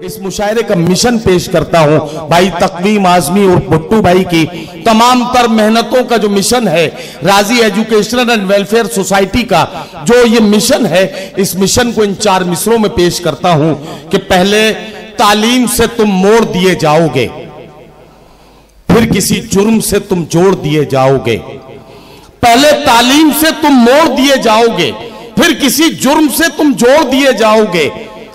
इस मुशायरे का मिशन पेश करता हूं भाई तकवीम आजमी और भुट्टू भाई की तमाम तर मेहनतों का जो मिशन है, राजी एजुकेशनल एंड वेलफेयर सोसाइटी का जो ये मिशन है, इस मिशन को इन 4 मिसरों में पेश करता हूं कि पहले तालीम से तुम मोड़ दिए जाओगे, फिर किसी जुर्म से तुम जोड़ दिए जाओगे। पहले तालीम से तुम मोड़ दिए जाओगे, फिर किसी जुर्म से तुम जोड़ दिए जाओगे।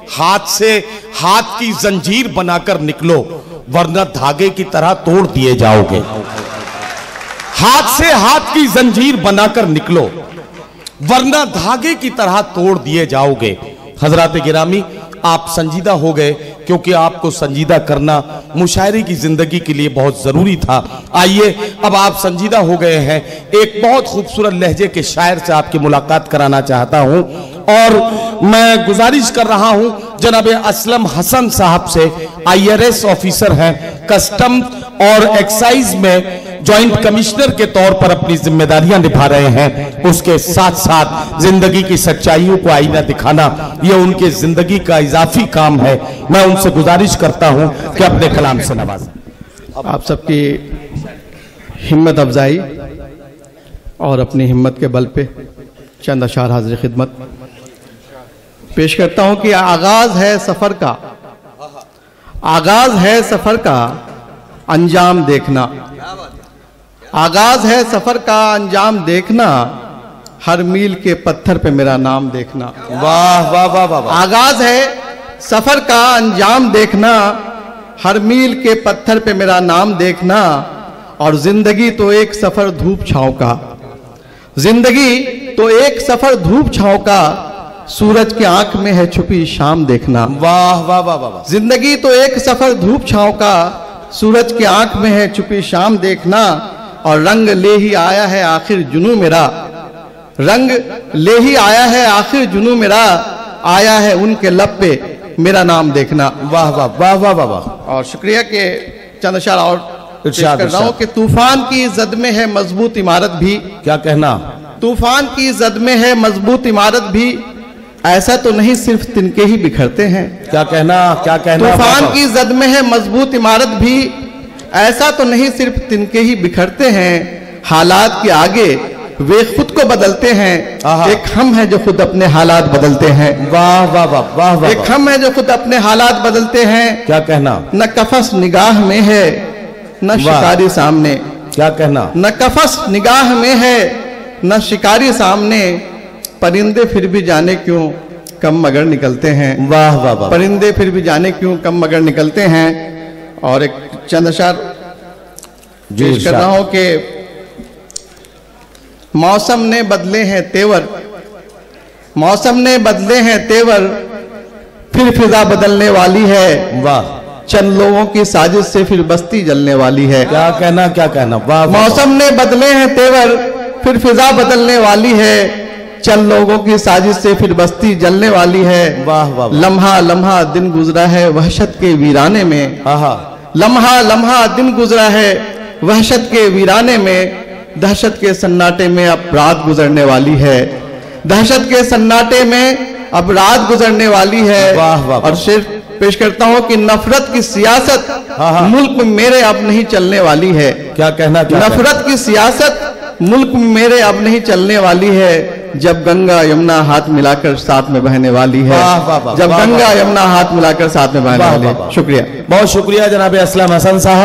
हाथ से हाथ की जंजीर बनाकर निकलो, वरना धागे की तरह तोड़ दिए जाओगे। हाथ से हाथ की जंजीर बनाकर निकलो, वरना धागे की तरह तोड़ दिए जाओगे। हजरात गिरामी, आप संजीदा हो गए क्योंकि आपको संजीदा करना मुशायरे की जिंदगी के लिए बहुत जरूरी था। आइए, अब आप संजीदा हो गए हैं, एक बहुत खूबसूरत लहजे के शायर से आपकी मुलाकात कराना चाहता हूं और मैं गुजारिश कर रहा हूं जनाब असलम हसन साहब से। IRS ऑफिसर हैं, कस्टम और एक्साइज में जॉइंट कमिश्नर के तौर पर अपनी जिम्मेदारियां निभा रहे हैं। उसके साथ साथ जिंदगी की सच्चाइयों को आईना दिखाना यह उनके जिंदगी का इजाफी काम है। मैं उनसे गुजारिश करता हूं कि अपने कलाम से नवाजें। आप सबकी हिम्मत अफजाई और अपनी हिम्मत के बल पे चंद अशार हाजिर खिदमत पेश करता हूं कि आगाज है सफर का, आगाज है सफर का अंजाम देखना। आगाज है सफर का अंजाम देखना, हर मील के पत्थर पे मेरा नाम देखना। वाह वाह वाह वाह। आगाज है सफर का अंजाम देखना, हर मील के पत्थर पे मेरा नाम देखना। और जिंदगी तो एक सफर धूप छांव का, जिंदगी तो एक सफर धूप छांव का, सूरज की आंख में है छुपी शाम देखना। वाह वाह वाह वाह। जिंदगी तो एक सफर धूप छांव का, सूरज की आंख में है छुपी शाम देखना। और रंग ले ही आया है आखिर जुनू मेरा, रंग ले ही आया है आखिर जुनू मेरा, आया है उनके लब पे मेरा नाम देखना। वाह वाह वाह वाह वाह वाह। और शुक्रिया के चंद अशार और पेश कर रहा हूं कि तूफान की जद में है मजबूत इमारत भी। क्या कहना? तूफान की जद में है मजबूत इमारत भी, ऐसा तो नहीं सिर्फ तिनके ही बिखरते हैं। क्या कहना? क्या कहना? तूफान की जद में है मजबूत इमारत भी, ऐसा तो नहीं सिर्फ तिनके ही बिखरते हैं। हालात के आगे वे खुद को बदलते हैं, एक हम है जो खुद अपने हालात बदलते हैं। वाह वाह वाह वाह वाह। एक हम है जो खुद अपने हालात बदलते हैं। क्या कहना? न कफस निगाह में है न शिकारी सामने। क्या कहना? न कफस निगाह में है न शिकारी सामने, परिंदे फिर भी जाने क्यों कम मगर निकलते हैं। वाह वाह वाह। परिंदे फिर भी जाने क्यों कम मगर निकलते हैं। और एक चंद अशार पेश कर रहा हूं कि मौसम ने बदले हैं तेवर, मौसम ने बदले हैं तेवर, फिर फिजा बदलने वाली है। वाह। चंद लोगों की साजिश से फिर बस्ती जलने वाली है। क्या कहना? क्या कहना? वाह। मौसम ने बदले हैं तेवर, फिर फिजा बदलने वाली है, चंद लोगों की साजिश से फिर बस्ती जलने वाली है। वाह वाह। लम्हा लम्हा दिन गुजरा है वहशत के वीराने में। लम्हा लम्हा दिन गुजरा है वहशत के वीराने में, दहशत के सन्नाटे में अब रात गुजरने वाली है। दहशत के सन्नाटे में अब रात गुजरने वाली है। वाह वाह। और शेर पेश करता हूं कि नफरत की सियासत मुल्क में मेरे अब नहीं चलने वाली है। क्या कहना? नफरत की सियासत मुल्क में मेरे अब नहीं चलने वाली है, जब गंगा यमुना हाथ मिलाकर साथ में बहने वाली है। जब गंगा यमुना हाथ मिलाकर साथ में बहने वाली है। शुक्रिया, बहुत शुक्रिया जनाब असलम हसन साहब।